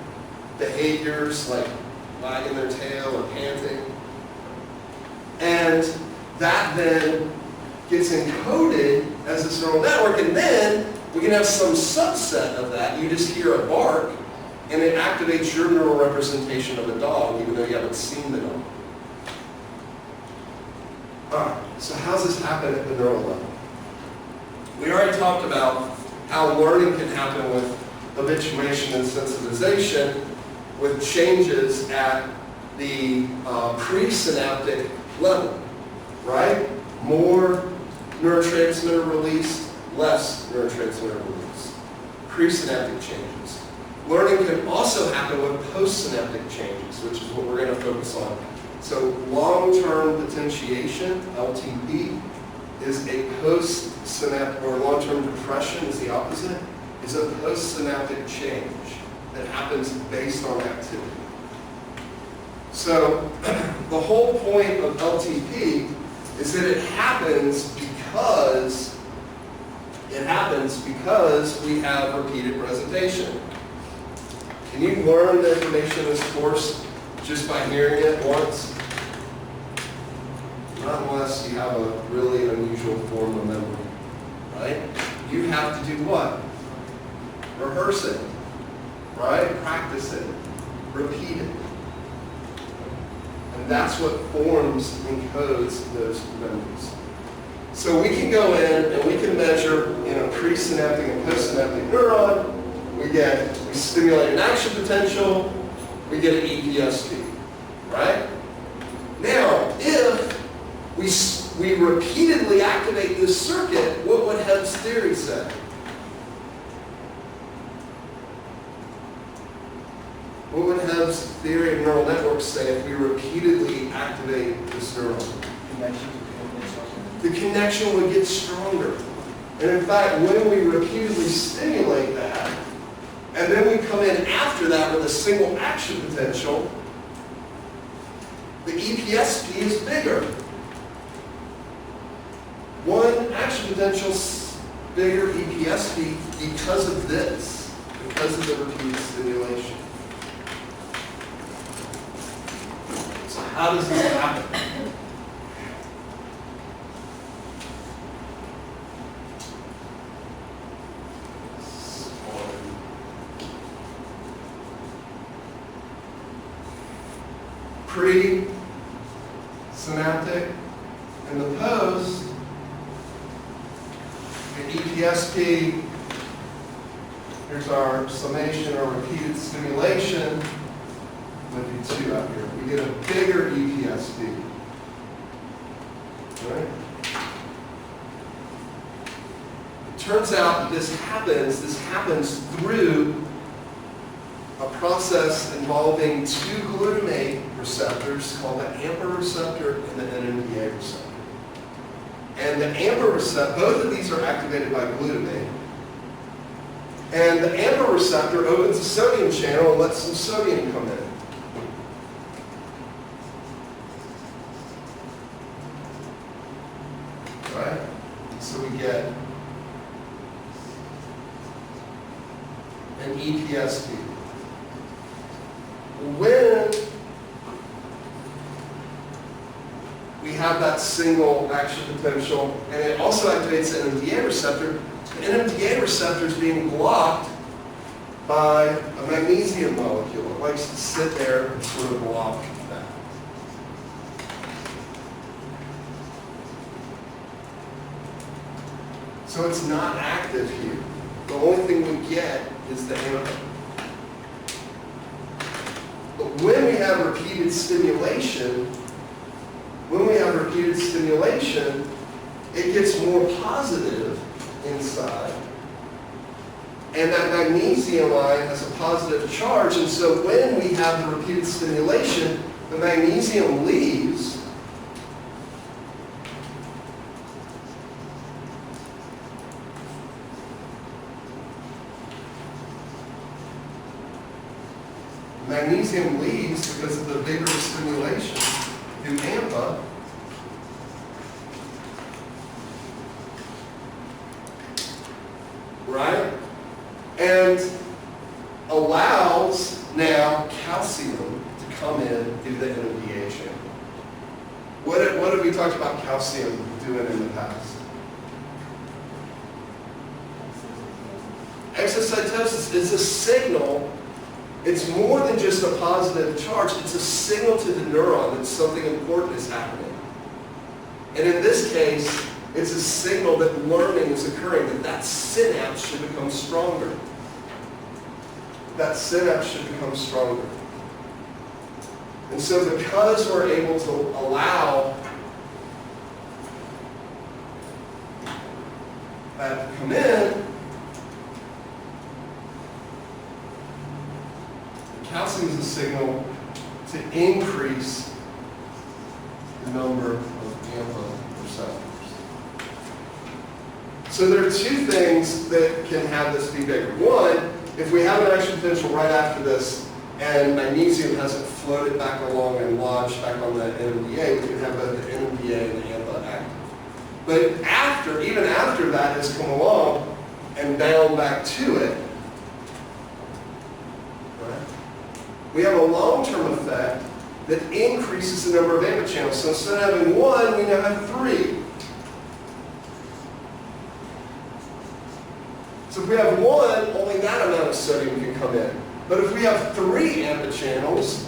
Behaviors like wagging their tail or panting. And that then gets encoded as this neural network, and then we can have some subset of that. You just hear a bark, and it activates your neural representation of a dog, even though you haven't seen the dog. All right, so how does this happen at the neural level? We already talked about how learning can happen with habituation and sensitization, with changes at the presynaptic level, right? More neurotransmitter release, less neurotransmitter release. Presynaptic changes. Learning can also happen with postsynaptic changes, which is what we're going to focus on. So long-term potentiation, LTP, is a postsynaptic, or long-term depression is the opposite, is a postsynaptic change that happens based on activity. So the whole point of LTP is that it happens because we have repeated presentation. Can you learn the information in this course just by hearing it once? Not unless you have a really unusual form of memory, right? You have to do what? Rehearse it, right? Practice it, repeat it. And that's what forms and encodes those memories. So we can go in and we can measure in a presynaptic and postsynaptic neuron. We stimulate an action potential, we get an EPSP, right? Now, if we repeatedly activate this circuit, what would Hebb's theory say? What would Hebb's theory of neural networks say if we repeatedly activate this neuron? The connection would get stronger. And in fact, when we repeatedly stimulate that, and then we come in after that with a single action potential, the EPSP is bigger. One action potential bigger EPSP because of this, because of the repeated stimulation. So how does this happen? Pre-synaptic and the post, the EPSP, here's our summation or repeated stimulation. I'm going to do 2 out here. We get a bigger EPSP. Right? It turns out that this happens through a process involving 2 glutamate receptors called the AMPA receptor and the NMDA receptor. And the AMPA receptor, both of these are activated by glutamate. And the AMPA receptor opens the sodium channel and lets some sodium come in. Right? So we get an EPSP. When we have that single action potential, and it also activates the NMDA receptor, the NMDA receptor is being blocked by a magnesium molecule. It likes to sit there and sort of block that. So it's not active here. The only thing we get is the AMPA. But when we have repeated stimulation, it gets more positive inside. And that magnesium ion has a positive charge, and so when we have the repeated stimulation, the magnesium leaves. Magnesium leaves because of the vigorous stimulation through AMPA. Right? And allows now calcium to come in through the NMDA channel. What have we talked about calcium doing in the past? Exocytosis is a signal. It's more than just a positive charge. It's a signal to the neuron that something important is happening. And in this case, it's a signal that learning is occurring, that that synapse should become stronger. That synapse should become stronger. And so because we're able to allow that to come in, calcium is a signal to increase the number of AMPA receptors. So there are two things that can have this be bigger. One, if we have an action potential right after this and magnesium hasn't floated back along and lodged back on the NMDA, we can have both the NMDA and the AMPA active. But even after that has come along and bound back to it, right, we have a long-term effect that increases the number of AMPA channels. So instead of having one, we now have three. So if we have one, only that amount of sodium can come in. But if we have three AMPA channels,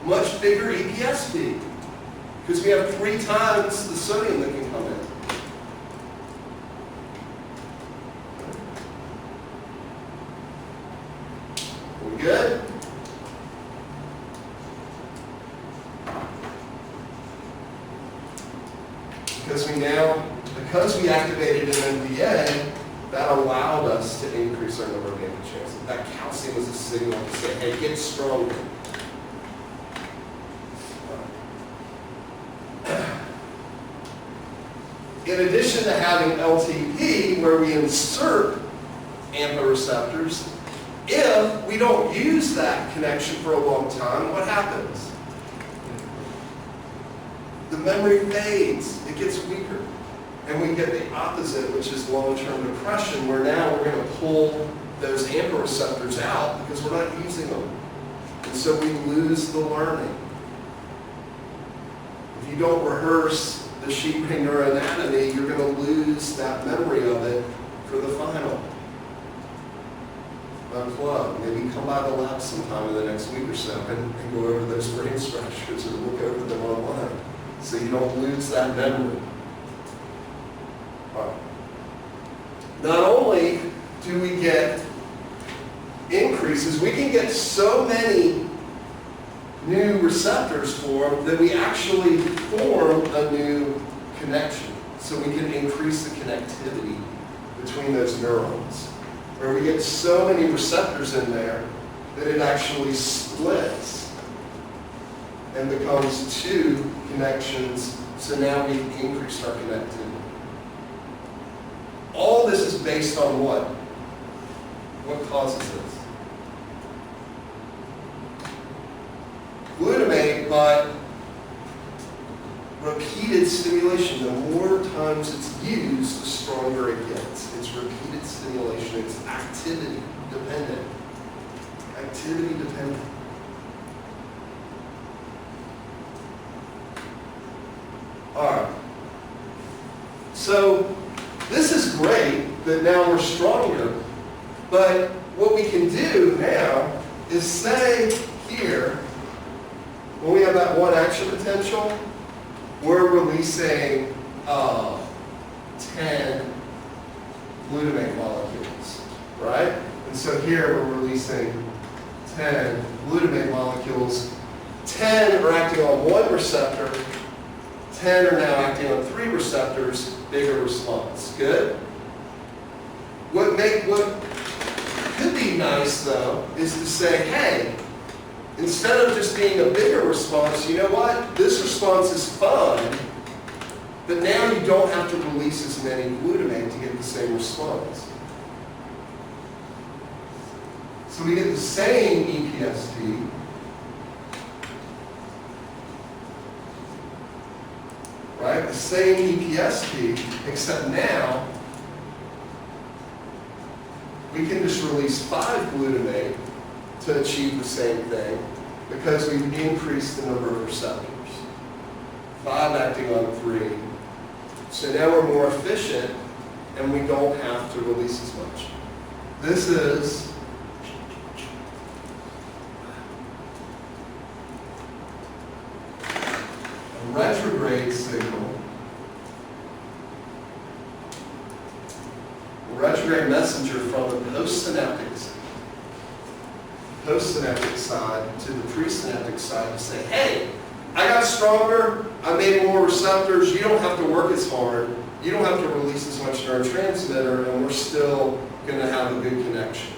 much bigger EPSP, because we have 3 times the sodium that can come in. Are we good? Because we activated an NMDA, that allowed us to increase our number of AMPA channels. That calcium was a signal to say, hey, get stronger. In addition to having LTP, where we insert AMPA receptors, if we don't use that connection for a long time, what happens? The memory fades. It gets weaker. And we get the opposite, which is long-term depression, where now we're going to pull those AMPA receptors out because we're not using them. And so we lose the learning. If you don't rehearse the sheep brain neuroanatomy, you're going to lose that memory of it for the final. Unplug. Maybe come by the lab sometime in the next week or so and go over those brain structures or look over them online so you don't lose that memory. Not only do we get increases, we can get so many new receptors formed that we actually form a new connection. So we can increase the connectivity between those neurons. Where we get so many receptors in there that it actually splits and becomes 2 connections. So now we've increased our connectivity. All this is based on what? What causes this? Glutamate, but repeated stimulation. The more times it's used, the stronger it gets. It's repeated stimulation. It's activity dependent. Activity dependent. All right. So this is great that now we're stronger, but what we can do now is say here, when we have that one action potential, we're releasing 10 glutamate molecules, right? And so here we're releasing 10 glutamate molecules. 10 are acting on one receptor, 10 are now acting on 3 receptors, bigger response. Good? What could be nice though is to say, hey, instead of just being a bigger response, you know what? This response is fun, but now you don't have to release as many glutamate to get the same response. So we get the same EPST, right? The same EPST, except now we can just release 5 glutamate to achieve the same thing because we've increased the number of receptors. 5 acting on 3. So now we're more efficient and we don't have to release as much. This is a retrograde signal. A retrograde messenger from the postsynaptic side to the presynaptic side to say, hey, I got stronger, I made more receptors, you don't have to work as hard, you don't have to release as much neurotransmitter, and we're still going to have a good connection.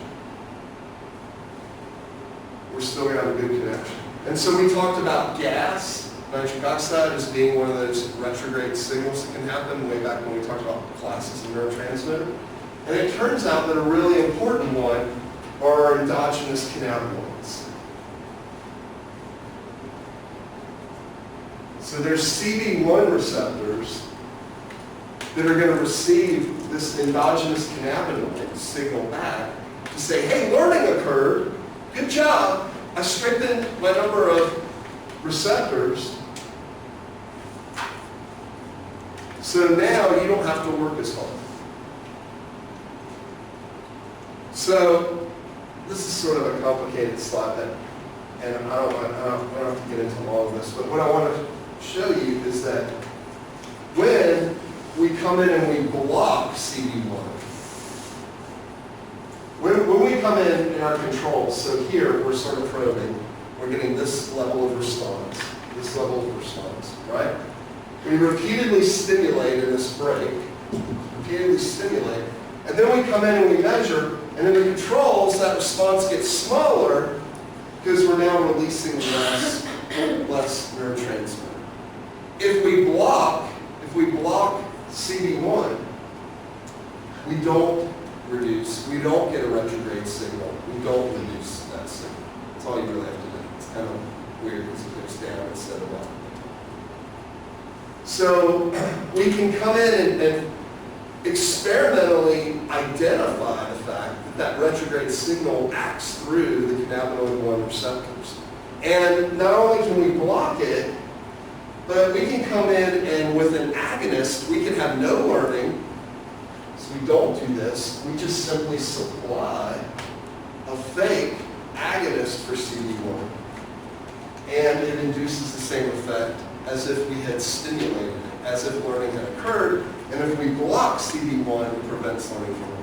We're still going to have a good connection. And so we talked about gas, nitric oxide, as being one of those retrograde signals that can happen way back when we talked about classes of neurotransmitter. And it turns out that a really important one are our endogenous cannabinoids. So there's CB1 receptors that are going to receive this endogenous cannabinoid signal back to say, hey, learning occurred, good job, I strengthened my number of receptors, so now you don't have to work as hard. So this is sort of a complicated slide, and I don't have to get into all of this, but what I want to show you is that when we come in and we block CB1, when we come in our controls, so here we're sort of probing, we're getting this level of response, right? We repeatedly stimulate in this break, and then we come in and we measure, and in the controls, that response gets smaller because we're now releasing less neurotransmitter. If we block CB1, we don't reduce, we don't get a retrograde signal, we don't reduce that signal. That's all you really have to do. It's kind of weird because it goes down instead of up. So we can come in and experimentally identify the fact that that retrograde signal acts through the cannabinoid 1 receptors. And not only can we block it, but we can come in and with an agonist, we can have no learning. So we don't do this. We just simply supply a fake agonist for CB1. And it induces the same effect as if we had stimulated it, as if learning had occurred. And if we block CB1, it prevents learning from occurring.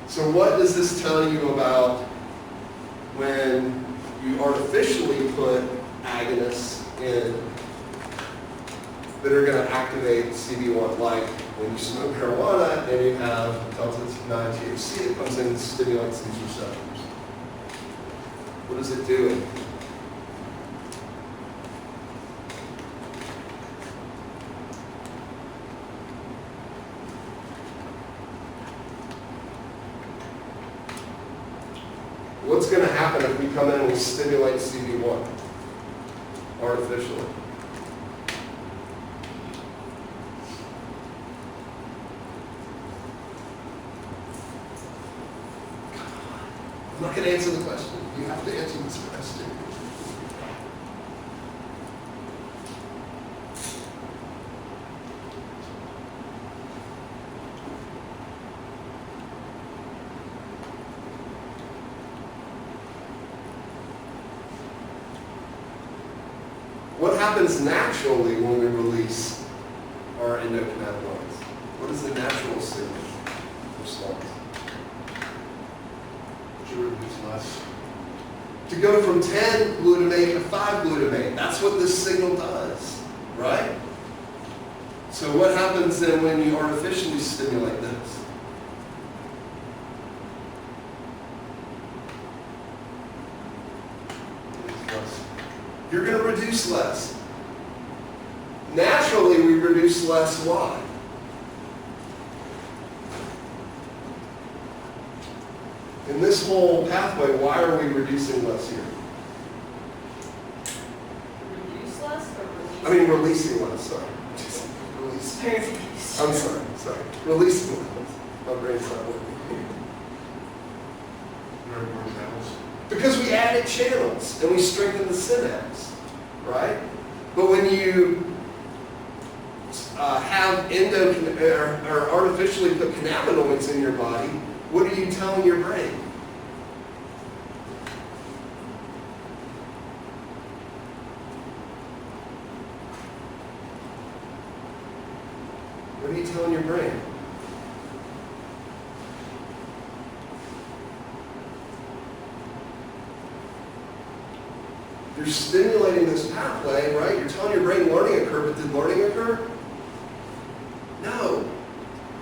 So what does this tell you about when you artificially put agonists in that are going to activate CB1, like when you smoke marijuana and you have delta-9 THC that comes in and stimulates these receptors? What is it doing? What's going to happen if we come in and we stimulate CV1 artificially? I'm not going to answer the question. You have to answer this question. What happens naturally when we release our endocannabinoids? What is the natural signal response? To reduce less. To go from 10 glutamate to 5 glutamate. That's what this signal does, right? So what happens then when you artificially stimulate this? You're going to reduce less. Naturally, we reduce less. Why? In this whole pathway, why are we reducing less here? Reduce less or release? I mean, releasing less, sorry. Release. I'm sorry. Releasing less. My brain's not working. There are more channels. Because we added channels and we strengthened the synapse, right? But when you have or artificially put cannabinoids in your body, what are you telling your brain? What are you telling your brain? You're stimulating this pathway, right? You're telling your brain learning occurred, but did learning occur? No.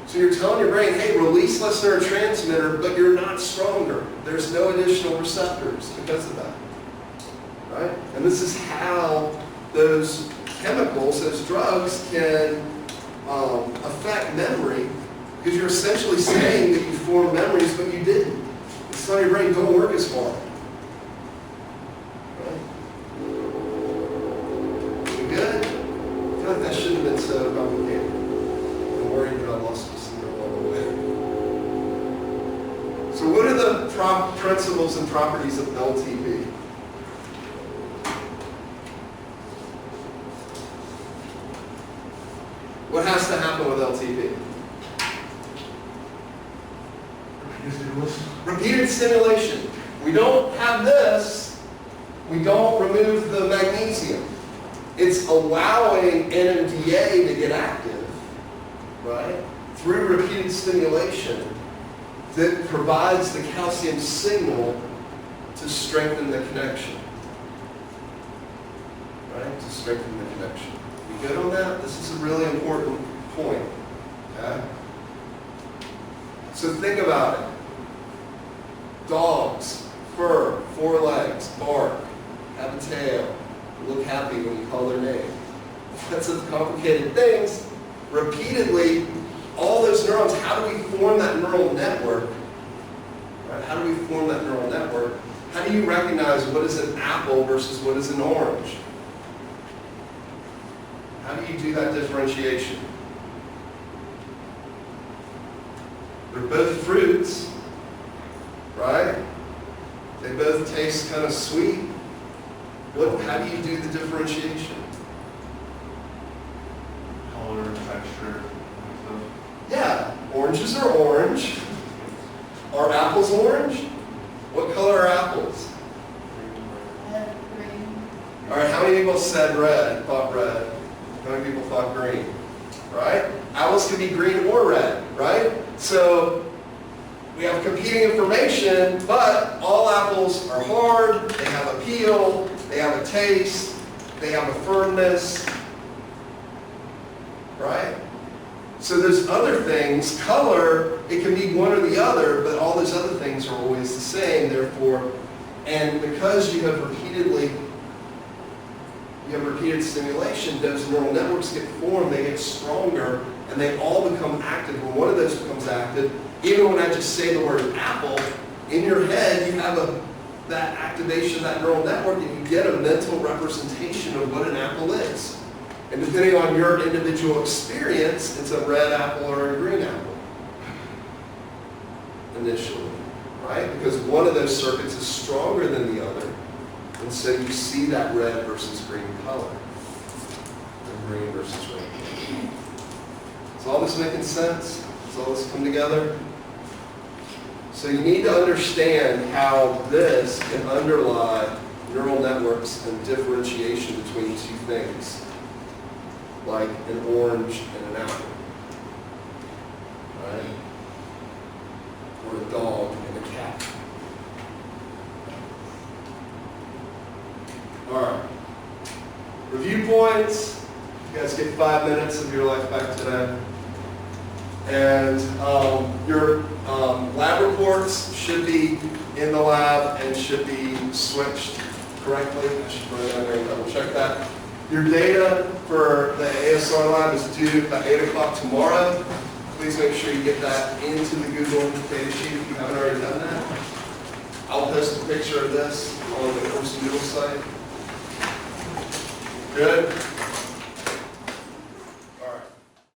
So you're telling your brain, hey, release less neurotransmitter, but you're not stronger. There's no additional receptors because of that. Right? And this is how those chemicals, those drugs can affect memory, because you're essentially saying that you formed memories, but you didn't. It's telling your brain, don't work as hard. That shouldn't have been so complicated. I'm worried that I lost this in the wrong way. So what are the principles and properties of LTP? What has to happen with LTP? Repeated stimulation. We don't have this. We don't remove the magnesium. It's allowing NMDA to get active, right, through repeated stimulation that provides the calcium signal to strengthen the connection, right, to strengthen the connection. You good on that? This is a really important point, okay? So think about it. Dogs, fur, 4 legs, bark, have a tail. Look happy when you call their name. That's such complicated things. Repeatedly, all those neurons, how do we form that neural network? Right? How do we form that neural network? How do you recognize what is an apple versus what is an orange? How do you do that differentiation? They're both fruits, right? They both taste kind of sweet. How do you do the differentiation? Color, texture, stuff. Yeah, oranges are orange. Are apples orange? What color are apples? Green. All right, how many people said red, thought red? How many people thought green? Right? Apples can be green or red, right? So we have competing information, but all apples are hard, they have a peel, they have a taste, they have a firmness, right? So there's other things. Color, it can be one or the other, but all those other things are always the same, therefore. And because you have repeated stimulation, those neural networks get formed, they get stronger, and they all become active. When one of those becomes active, even when I just say the word apple, in your head you have a that activation of that neural network, and you get a mental representation of what an apple is. And depending on your individual experience, it's a red apple or a green apple initially, right? Because one of those circuits is stronger than the other, and so you see that red versus green color, and green versus red. Is all this making sense? Does all this come together? So you need to understand how this can underlie neural networks and differentiation between two things, like an orange and an apple, right? Or a dog and a cat. All right. Review points. You guys get 5 minutes of your life back today. And your lab reports should be in the lab and should be switched correctly. I should put it down there and double check that. Your data for the ASR lab is due at 8 o'clock tomorrow. Please make sure you get that into the Google data sheet if you haven't already done that. I'll post a picture of this on the Course Noodle site. Good?